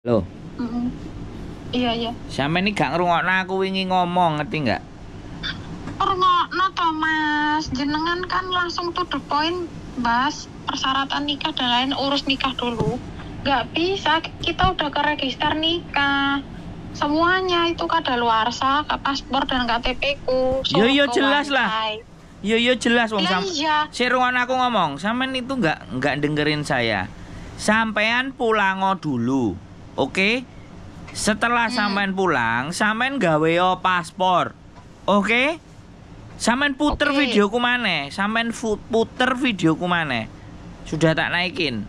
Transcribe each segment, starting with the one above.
Loh, Mm. Iya, iya. sampe ini gak ngerungokno aku wingi ngomong, ngerti nggak? Ngrungokno to, Mas. Jenengan kan langsung to the point, bahas persyaratan nikah dan lain, urus nikah dulu. Nggak bisa, kita udah ke register nikah. Semuanya itu kadaluarsa, paspor dan KTP-ku. Yo ke jelas lah. Wantai. Yo jelas wong Lah iya. Si rungokno aku ngomong, sampean itu nggak dengerin saya. Sampean pulango dulu. Oke? Setelah sampean pulang, sampean gawe paspor. Oke? Sampean puter Oke. videoku maneh, sampean puter videoku maneh. Sudah tak naikin.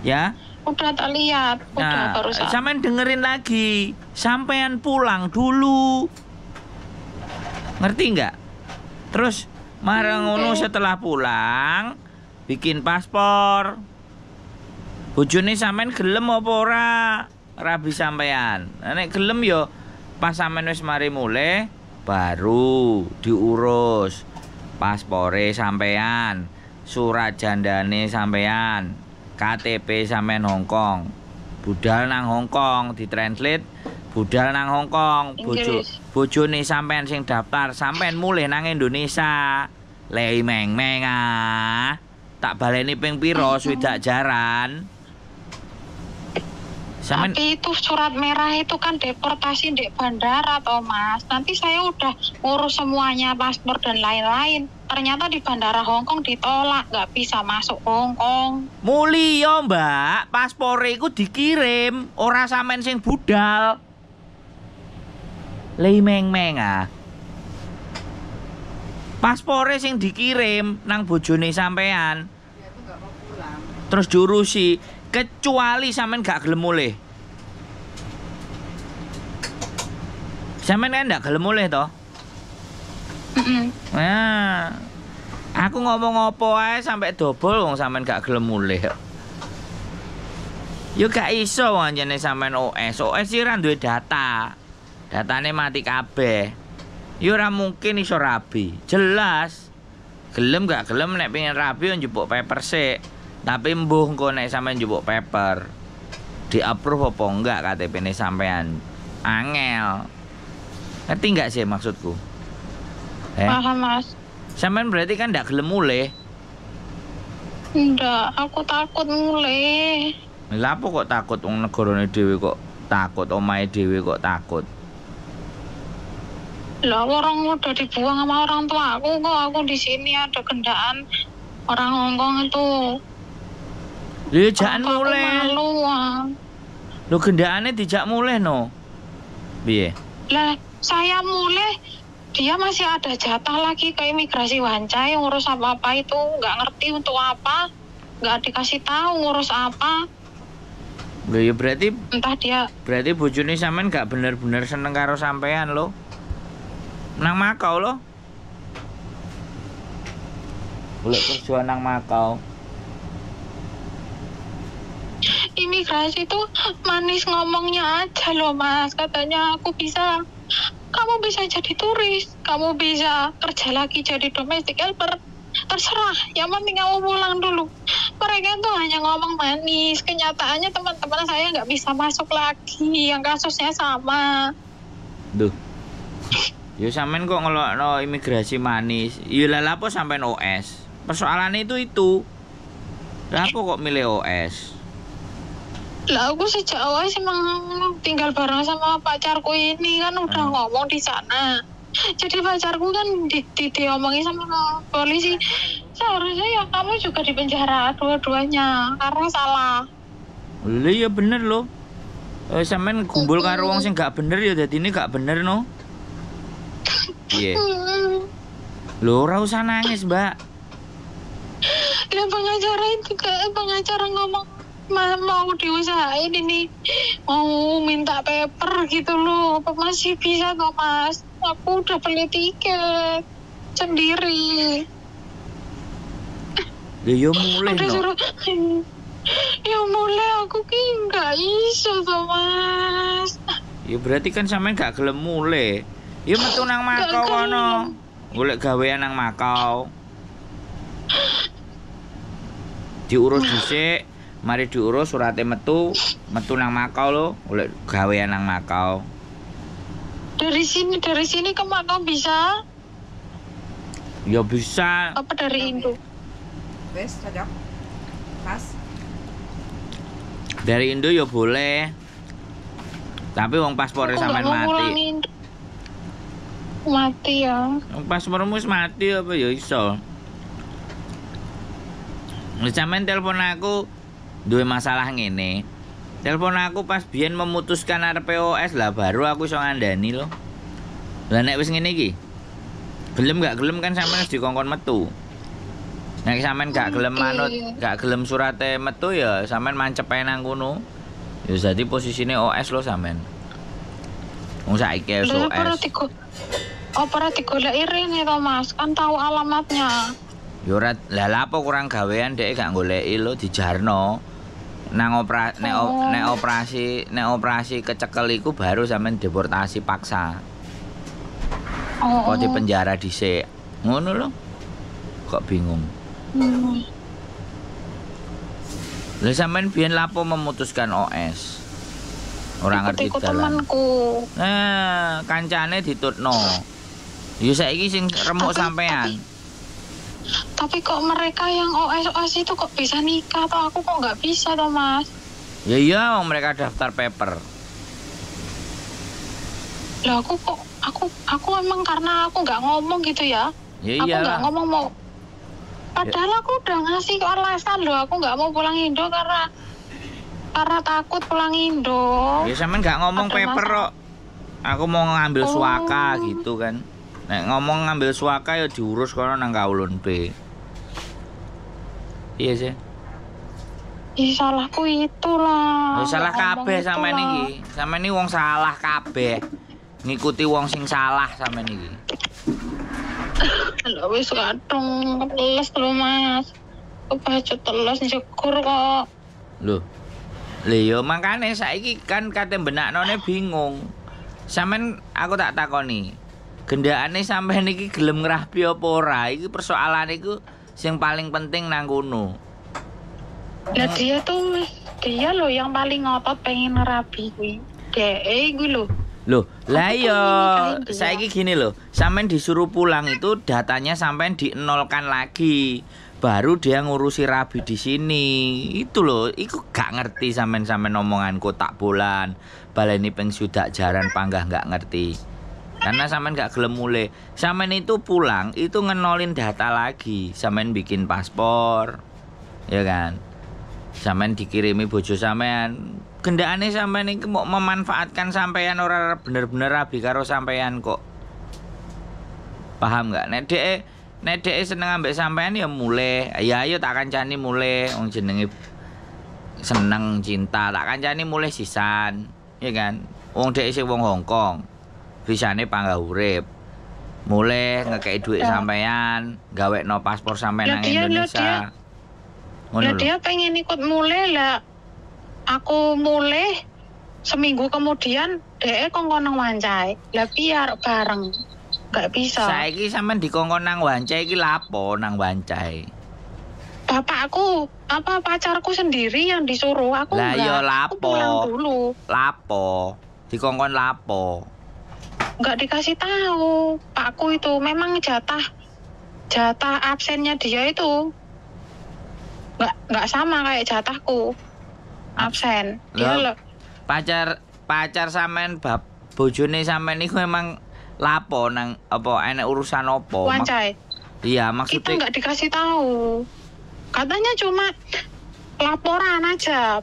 Ya? Udah tak lihat, udah Nah, barusan. sampean dengerin lagi. Sampean pulang dulu. Ngerti nggak? Terus marang ngono setelah pulang bikin paspor. Bojone sampean gelem apa ora? Rabi sampean. Nek gelem yo pas sampean wis mari mulih baru diurus paspore sampean, surat jandane sampean, KTP sampean Hongkong. Budal nang Hongkong ditranslate budal nang Hongkong. Inggris. Bojone sampean sing daftar sampean mulih nang Indonesia. Lei meng-meng ah. Tak baleni ping piro swidak jaran. Sampean Tapi itu surat merah itu kan deportasi di bandara toh, Mas. Nanti saya udah ngurus semuanya, paspor dan lain-lain. Ternyata di bandara Hongkong ditolak, nggak bisa masuk Hongkong. muli yo mbak, paspore iku dikirim, ora sampean sing budal. Lei meng-meng ah. Paspore sing dikirim nang bojone sampean. Terus diurusi, kecuali sampean gak gelem mulih. Sampean kan gak gelem mulih toh? Nah, aku ngomong apa ae sampai dobol wong sampean gak gelem mulih. Yo gak iso anjene sampean OS. OS iki ora duwe data. Datane mati kabeh. Yo ora mungkin iso rabi. Jelas. Gelem gak gelem nek pengen rabi yo njupuk paper sik. Tapi mbuh engko nek sampean njupuk paper. Di-approve apa enggak KTP-ne sampean? Angel. Ngerti enggak sih maksudku? Paham, Mas. Sampean berarti kan ndak gelem mulih. Enggak, aku takut mulai. Lah apa kok takut wong negarane dhewe kok takut, omahe dhewe kok takut. Lah orang udah dibuang sama orang tua aku kok, aku di sini ada gendaan orang Hongkong itu. Lha jakan Orang tua aku mulih. malu. Lho gendakane dijak mulih no. Piye? Lah saya mulai, dia masih ada jatah lagi ke imigrasi Wancai, ngurus apa-apa itu nggak ngerti untuk apa, nggak dikasih tahu ngurus apa. Lho ya berarti Entah dia bojone sampean gak bener-bener seneng karo sampean lo. Nang Makau lo. Golek kerja nang Makau. imigrasi itu manis ngomongnya aja loh, Mas. Katanya kamu bisa jadi turis, kamu bisa kerja lagi jadi domestic helper, terserah, yang penting kamu pulang dulu. Mereka tuh hanya ngomong manis, kenyataannya teman-teman saya nggak bisa masuk lagi, yang kasusnya sama. Duh. Ya sampean kok ngelokno imigrasi manis. Ya lha apa sampean OS? Persoalannya itu. Lah apa kok milih OS? Lah aku sejak awal emang tinggal bareng sama pacarku ini kan udah ngomong di sana. Jadi pacarku kan diomongin sama polisi, seharusnya ya kamu juga di penjara dua-duanya karena salah. Lha ya bener loh. Sampean gumbul karo wong sing gak bener ya dadine gak bener no. Iya. Lho ora usah nangis, Mbak. Dan pengacara ngomong mau diusahain ini, mau minta paper gitu loh. Apa masih bisa kok, Mas? Aku udah beli tiket sendiri. Lha ya mulih Udah no. suruh ya mulai aku ki nggak iso toh, Mas. Ya berarti kan sampean gak gelem mulih. Ya metu nang Makau kono. Golek gawean nang Makau. Diurus dhisik, mari diurus surate metu, metu nang Makau lo, golek gawean nang Makau. Dari sini ke Makau bisa? Ya bisa. Apa dari Indo? Wes, cocok. Pas. Dari Indo ya boleh. Tapi wong paspore Aku sampean nggak mau pulang mati. Indo. Mati ya. Wong paspormu wis mati apa ya iso. Wis sampean telepon aku duwe masalah ngene. Telepon aku pas biyen memutuskan arep POS lah baru aku iso ngandani lho. Lah nek wis ngene iki. Gelem gak gelem kan sampean wis dikongkon metu. Nek sampean gak gelem manut, gak gelem surate metu ya sampean mancep ae nang kono. Ya dadi posisine OS lho sampean. Wong saiki wis Lah OS. opera digoleki rene to Mas, kan tahu alamatnya. Ya ora lah apa kurang gawean dhek gak goleki lho dijarno. Nang operasi kecekel iku baru sampean deportasi paksa. Kok di penjara dhisik. Ngono lho. Kok bingung. Lah sampean biyen lapo memutuskan OS? Ora ngerti Ikut dalan. temanku. Nah, kancane ditutno. Ya saiki sing remuk sampean. Tapi kok mereka yang OS itu kok bisa nikah toh aku kok nggak bisa toh Mas? Ya iya, mereka daftar paper. Lah aku emang karena aku nggak ngomong gitu ya. Ya Aku iya. nggak ngomong mau. Padahal aku udah ngasih alasan loh, aku nggak mau pulang Indo karena takut pulang Indo. Ya sampean gak ngomong Ada paper masalah. kok. Aku mau ngambil Oh. suaka gitu kan. Nek ngomong ngambil suaka ya diurus kono nang Kaulon B. Iya sih. Ih, salahku itulah. Ya salah Nggak ngomong kabeh sampean itulah. iki. Sampean iki wong salah kabeh. Ngikuti wong sing salah sampean iki. Lah wis kadung teles lho Mas. Kebacut teles njegur kok. Loh. Lha ya makane saiki kan kate benaknone bingung. Sampean aku tak takoni. Gendakane sampean iki gelem ngrabi apa ora? Iki persoalan iku sing paling penting nang kono. Lah dia loh yang paling ngotot pengen ngerabi kuwi. Dek kuwi lho. Loh, lah Aku ya pengen nikahin dia. saiki gini loh. Sampean disuruh pulang itu datanya sampean dienolkan lagi. Baru dia ngurusi rabi di sini. Itu loh, iku gak ngerti sampean omongan kotak bolan. Baleni peng sudak jaran panggah gak ngerti. Karena sampean gak gelem mulai. Sampean itu pulang itu ngenolin data lagi. Sampean bikin paspor. Ya kan? Sampean dikirimi bojo sampean. Gendakane sampean iki mau memanfaatkan sampean ora bener-bener rabi karo sampean kok. Paham gak? Nek dhek seneng ambek sampean ya mulai. Ya ayo tak kancani mulai wong jenenge seneng cinta. Tak kancani mulai sisan. Ya kan? Wong dhek isih wong Hong Kong. Bisane panggah urip. Mulai ngekei duit sampean, gawekno paspor sampean nang Indonesia. Lah dia pengen ikut mulai lah. Aku mulai seminggu kemudian dhek kongkon nang Wancai. Lah biar bareng. Gak bisa. Saiki sampean dikongkon nang Wancai iki lapo nang Wancai? Bapakku, pacarku sendiri yang disuruh. Aku Lah enggak. ya Aku lapo? pulang dulu. Lapo? Dikongkon lapo? Enggak dikasih tahu. Pakku itu memang jatah absennya dia itu enggak sama kayak jatahku. Absen. Dia Loh, pacar sampean bojone sampean iku memang lapo nang apa enek urusan apa? Wancai. Iya, Kita maksudnya nggak dikasih tahu. Katanya cuma laporan aja.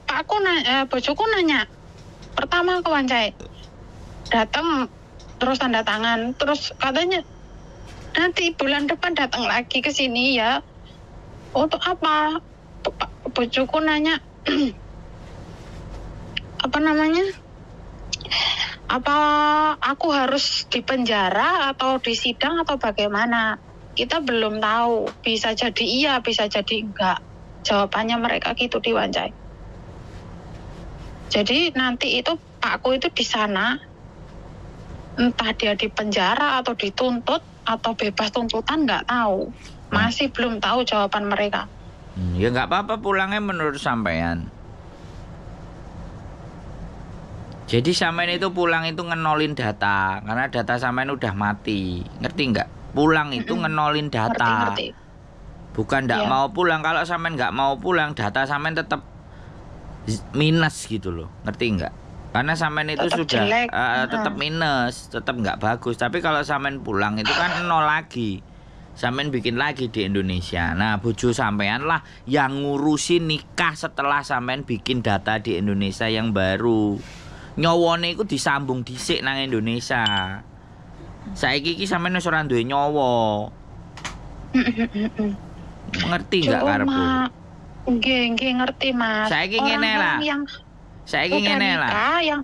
Bojoku nanya. Pertama ke Wancai. Datang terus tanda tangan. Terus katanya nanti bulan depan datang lagi ke sini ya. Untuk apa? Bojoku nanya apa namanya? Apa aku harus dipenjara atau disidang atau bagaimana? Kita belum tahu. Bisa jadi iya, bisa jadi enggak. Jawabannya mereka gitu di Wancai. Jadi nanti itu pakku itu di sana, entah dia dipenjara atau dituntut atau bebas tuntutan nggak tahu. Masih belum tahu jawaban mereka. ya nggak apa-apa pulangnya menurut sampean. Jadi sampean itu pulang itu ngenolin data karena data sampean udah mati. Ngerti nggak? Pulang itu ngenolin data. Ngerti. Bukan nggak Iya. mau pulang. Kalau sampean nggak mau pulang, data sampean tetap minus gitu loh. Ngerti nggak? Karena sampean itu Tetap sudah jelek. tetap minus, tetap nggak bagus. Tapi kalau sampean pulang itu kan nol lagi. Sampean bikin lagi di Indonesia. Nah, bojo sampean lah yang ngurusin nikah setelah sampean bikin data di Indonesia yang baru. Nyawane iku disambung dhisik nang Indonesia. Saiki iki sampean wis ora duwe nyawa. Ngerti nggak karepku? Nggih, ngerti, Mas. Saiki ngene lah. Yang Saiki udah ngene lah. nikah, yang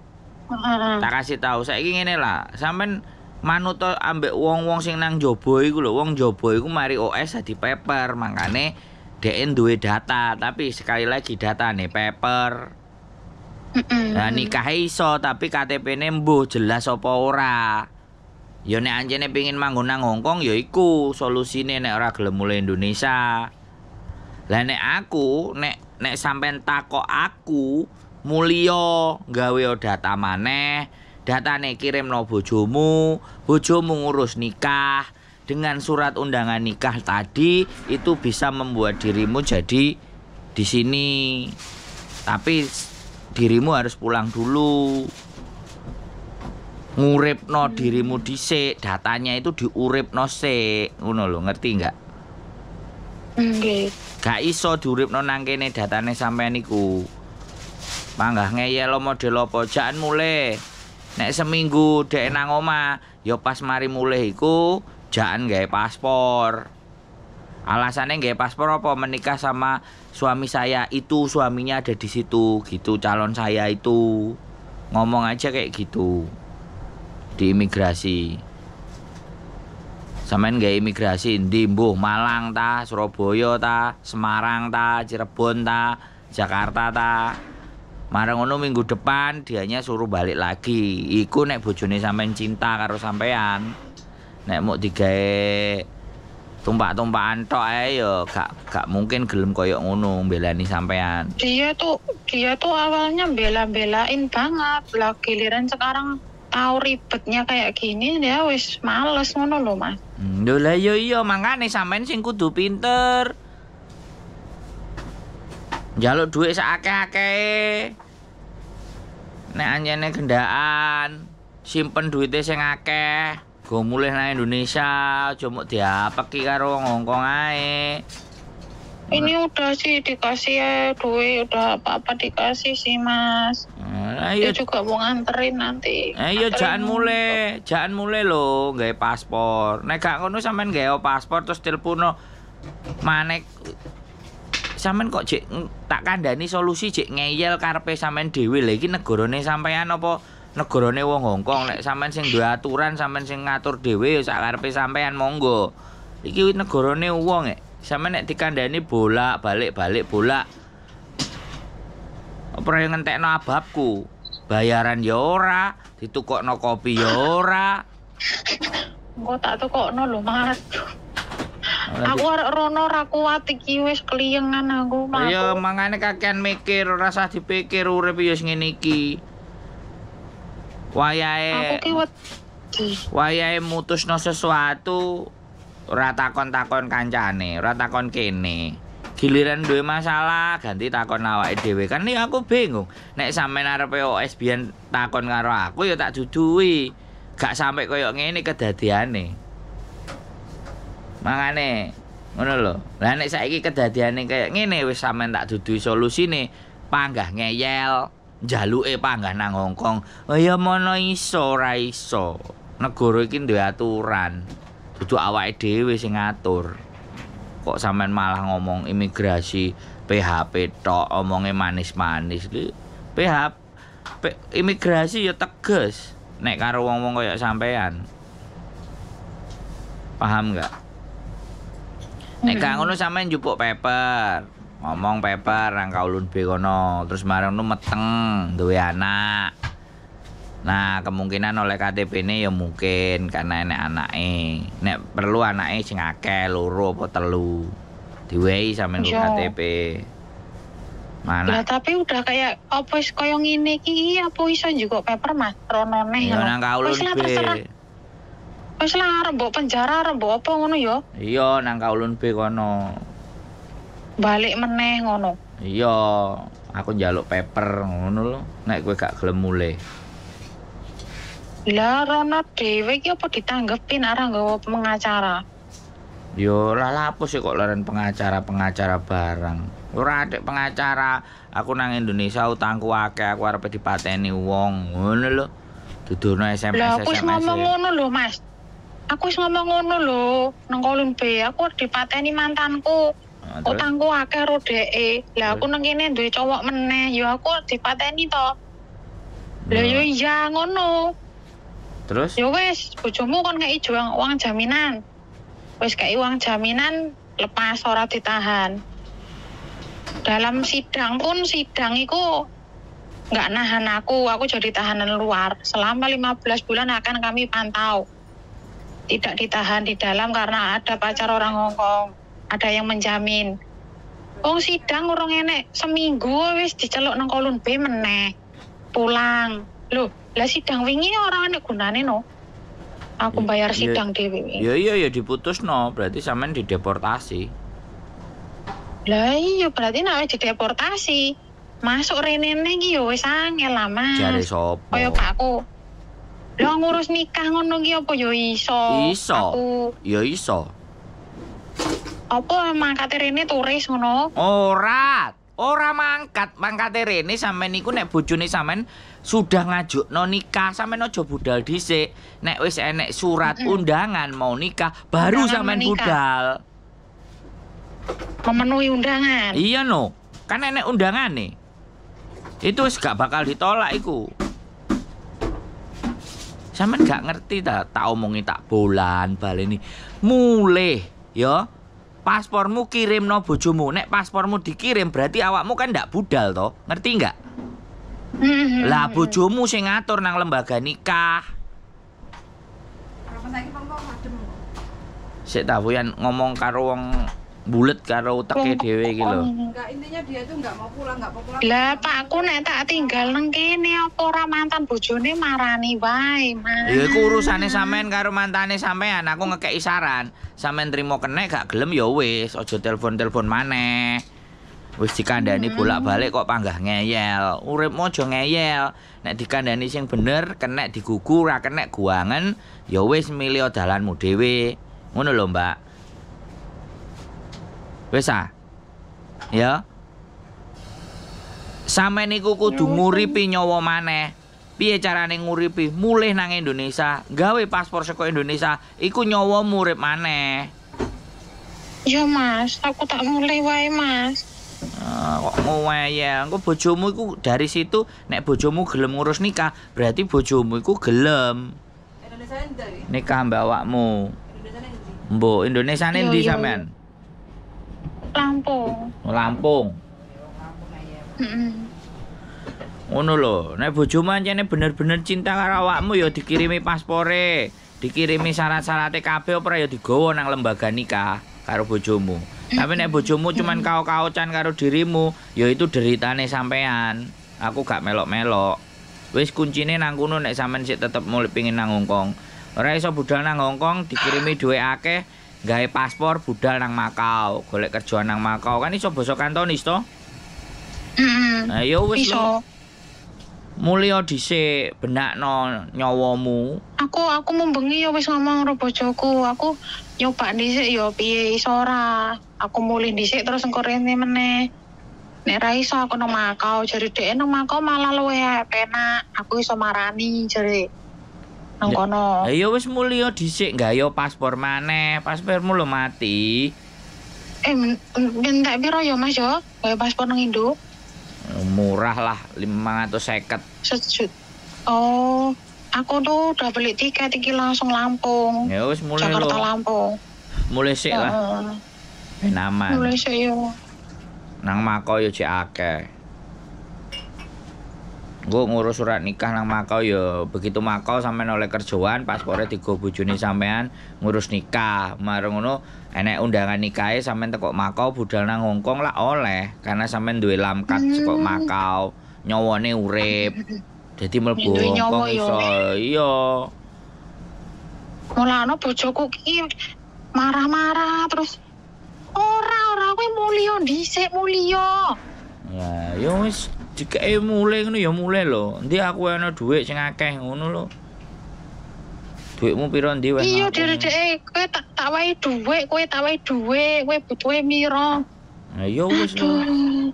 Tak kasih tahu saiki ngene lah. Sampean manut ambek wong-wong sing nang jaba iku lho. Wong jaba iku mari OS dadi paper, makane dhek duwe data, tapi sekali lagi datane paper. Nah, nikah iso tapi KTP-ne mbuh jelas apa ora. Ya nek anjene pengin manggon nang Hongkong ya iku solusine nek ora gelem mulih Indonesia. Lah nek aku nek sampean takok aku mulya gawe data maneh, datane kirimno bojomu, bojomu ngurus nikah. Dengan surat undangan nikah tadi itu bisa membuat dirimu jadi di sini. Tapi dirimu harus pulang dulu. Nguripno dirimu dhisik, datanya itu diuripno sik. Ngono lho, ngerti enggak? nggih. Gak iso diuripno nang kene datane sampean iku. Panggah ngeyel model apa jan mulih. Nek seminggu dhek nang omah, ya pas mari mulih iku jan gawe paspor. Alasannya gawe paspor apa? Menikah sama suami saya, itu suaminya ada di situ, gitu calon saya itu. Ngomong aja kayak gitu. Di imigrasi. Sampeyan gawe imigrasi ndi mbuh Malang ta, Surabaya ta, Semarang ta, Cirebon ta, Jakarta ta. Marang ngono minggu depan dianya suruh balik lagi. Iku nek bojone sampean cinta karo sampean. Nek mau digawe tumpak-tumpakan tok ae ya gak mungkin gelem koyo ngono mbelani sampean. Dia tuh awalnya bela-belain banget. Lah giliran sekarang tahu ribetnya kayak gini dia wis males ngono lho, Mas. Lho lah iya mangane sampean sing kudu pinter. Njaluk dhuwit sakake-akeh. Nek anjene gendaan, simpen duwite sing akeh. Go mulih nang Indonesia, aja muk diapeki karo wong Hongkong ae. Ini udah sih dikasih ya duit, udah apa-apa dikasih sih, Mas. Dia juga mau nganterin nanti. Ayo jangan mulai lho gawe paspor. Nek gak ngono sampean gawe paspor terus telepono manek sampean kok jek tak kandhani solusi jek ngeyel karepe sampean dhewe. Lha iki negarane sampean apa negarane wong Hongkong? Nek sampean sing duwe aturan, sampean sing ngatur dhewe ya sak karepe sampean monggo. Iki negarane wong sampean nek dikandhani bolak-balik bolak. Apa yang ngentekno ababku? Bayaran ya ora, ditukokno kopi ya ora. Engko tak tukokno lho, Mas. Aku arek rono ra kuat iki wis kliyengan aku. Ya mangane kakean mikir, ora usah dipikir urip ya ngene iki. Aku ki wedi. Wayahe mutusno sesuatu ora takon-takon kancane, ora takon kene. Giliran duwe masalah ganti takon awake dhewe. Kan iki aku bingung. Nek sampean arepe OS biyen takon karo aku ya tak duduhi. Gak sampe koyo ngene kedadiane. Mangane ngono lho. Lah nek saiki kedadiane kaya ngene wis sampean tak duduhi solusine. Panggah ngeyel, njaluke panggah nang Hongkong. Oh ya mono iso ora iso. Negara iki duwe aturan. Dudu awake dhewe sing ngatur. Kok sampean malah ngomong imigrasi PHP tok, omonge manis-manis iki. Imigrasi ya tegas nek karo wong-wong kaya sampean. Paham enggak? Nek gak ngono sampean njupuk paper. Ngomong paper nang kaulun B kono, terus marang nu meteng duwe anak. Nah, kemungkinan oleh KTP-ne ya mungkin karena enek anake. Nek perlu anake sing akeh, loro apa telu. Diwehi sampean ku KTP. Mana? tapi udah kayak apa wis koyo ngene iki apa iso juga paper Mas ronone Ya nang kaulun Wis lah terserah. B. Wis lah arep mbok penjara arep mbok apa ngono ya. Iya nang kaulun B kono. Balik meneh ngono. Iya, aku njaluk paper ngono lho. Nek kowe gak gelem mulih. Lah rono dhewe iki apa ditanggepin arah nggawa pengacara. Yo lah lapo sih kok leren pengacara barang. Ora adek pengacara. Aku nang Indonesia utangku akeh, aku arep dipateni wong. Ngono lho. Dudono SMS. Lah aku wis ngomong ngono lho, Mas. Aku wis ngomong ngono lho, nang kolon B aku dipateni mantanku. Utangku akeh ro dheke. Lah aku nang kene duwe cowok meneh, yo aku dipateni to. Lah yo iya ngono. Terus? Yo wis, bojomu kon ngeki uang jaminan. Wis kei uang jaminan lepas ora ditahan. Dalam sidang iku nggak nahan aku jadi tahanan luar. Selama 15 bulan akan kami pantau. Tidak ditahan di dalam karena ada pacar orang Hongkong. Ada yang menjamin. Wong sidang urung enek seminggu wis diceluk nang kolon B meneh. Pulang. Loh, lah sidang wingi ora enek gunane no. Aku bayar sidang dhewe. Iya diputusno, berarti sampean dideportasi. Lah iya berarti nek dideportasi. Masuk rene iki yo wis angel lah, Mas. Jare sapa? Kaya pakku. Lah ngurus nikah ngono iki apa yo iso? Iso. Aku Ya iso. apa mangkate rene turis ngono? Ora mangkate rene sampean niku nek bojone sampean sudah ngajukno nikah, sampean aja budal dhisik. Nek wis enek surat undangan mau nikah, baru sampean budal. Memenuhi undangan. Iya no, kan enek undangane. Itu wis gak bakal ditolak iku. Sampean gak ngerti tak omongi tak bolan baleni. Mulih, ya. Paspormu kirimno bojomu. Nek paspormu dikirim berarti awakmu kan ndak budal toh. Ngerti nggak? Lah bojomu sing ngatur nang lembaga nikah. Apa saiki pengko adem. Sik ta Buyan ngomong karo wong bulet karo teke dhewe iki lho. Enggak, intinya dia tuh enggak mau pulang. Lah pakku nek tak tinggal nang kene apa ora mantan bojone marani wae, Mas. Ya iku urusane sampean karo mantane sampean. Aku ngekeki saran. Sampean trimo kenek gak gelem ya wis, aja telepon-telepon maneh. Wis dikandani bolak-balik kok panggah ngeyel. Uripmu aja ngeyel. Nek dikandani sing bener, kenek digugu, ra kenek guangen, ya wis milih dalanmu dhewe. Ngono lho, Mbak. Wis ah. Ya. Sampeyan niku kudu nguripi nyawa maneh. Piye carane nguripi? Mulih nang Indonesia, gawe paspor saka Indonesia, iku nyawa urip maneh. Ya Mas, aku tak mulai wae Mas. Kok ngeyel. Engko bojomu iku dari situ nek bojomu gelem ngurus nikah, berarti bojomu iku gelem Indonesia endi? nikah mbak awakmu. Indonesia endi? Mbok, Indonesiane ndi Yo. sampean? Lampung. Lampung. Ngono lho, nek bojomu ancene bener-bener cinta karo awakmu ya dikirimi paspore, dikirimi syarat-syarate kabeh ora ya digawa nang lembaga nikah karo bojomu. Tapi nek bojomu cuman kau-kaucan karo dirimu, ya itu deritane sampean. Aku gak melok-melok. Wis kuncine nang kono nek sampean sik tetep mulih pengin nang Hongkong. Ora iso budal nang Hongkong, dikirimi dhuwit akeh, gawe paspor budal nang Makau, golek kerjaan nang Makau. Kan iso basa Kantonis to? Nah, ya wis lho. Mulya dhisik benakno nyawamu. Aku membengi ya wis ngomong karo bojoku. Aku nyoba dhisik ya piye iso ora. Aku mulih dhisik terus engko rene meneh. Nek ra iso aku nang Makau, jare dhek nang Makau malah luwe penak. Aku iso marani jare. Nang kono. Ya wis mulya dhisik gawe paspor maneh. Paspormu lho mati. Entek piro ya Mas yo? Gawe paspor nang Indo? Murah lah 550. Sejut. Oh, aku tuh udah beli tiket iki langsung Lampung. Ya wis mulai Jakarta lho. Lampung. Mulai sik lah. Ben aman. Mulai sik yo. Nang Makau yo jek akeh. Engko ngurus surat nikah nang Makau ya begitu Makau sampean oleh kerjaan paspore digo bojone sampean ngurus nikah. Mareng ngono enek undangan nikahe sampean teko Makau budal nang Hongkong lah oleh karena sampean duwe lamkat saka Makau, nyawane urip. Dadi mlebu Duwe Hongkong nyawa ya. iso. Iya. Mulane bojoku ki marah-marah terus ora kowe mulya dhisik mulya. Lah, ya wis dikeke mulai ngono ya mulai lho. Endi aku ana dhuwit sing akeh ngono lho. Dhuwitmu piro ndi wis? Iya dhewe kowe tak wae dhuwit, kowe butuhe mira. Lah ya wis lho. Aduh.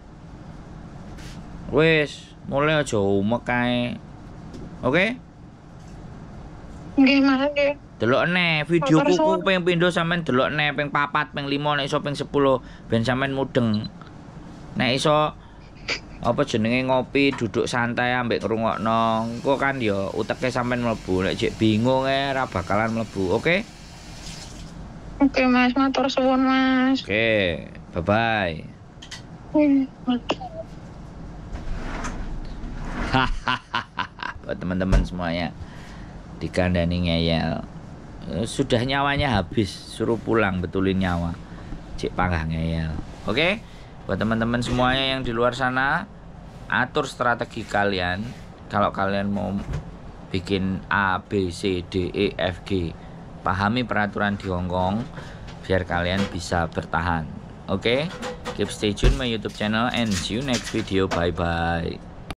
Wis, mulai aja umek kae. Oke? Nggih Mas nggih. Delok neh videoku ku ping pindho sampean delok neh ping 4, ping 5 nek iso ping 10 ben sampean mudeng. Nek iso apa jenenge ngopi duduk santai ambek ngrungokno engko kan ya uteke sampean mlebu nek jek bingung ora bakalan mlebu. Oke? Oke Mas, matur suwun Mas. Oke, bye bye. Buat teman-teman semuanya dikandani ngeyel. Sudah nyawanya habis, suruh pulang betulin nyawa. Cik panggah ngeyel. Oke? Buat teman-teman semuanya yang di luar sana, atur strategi kalian. Kalau kalian mau bikin A, B, C, D, E, F, G, pahami peraturan di Hongkong biar kalian bisa bertahan. Oke? Keep stay tune my YouTube channel and see you next video. Bye bye.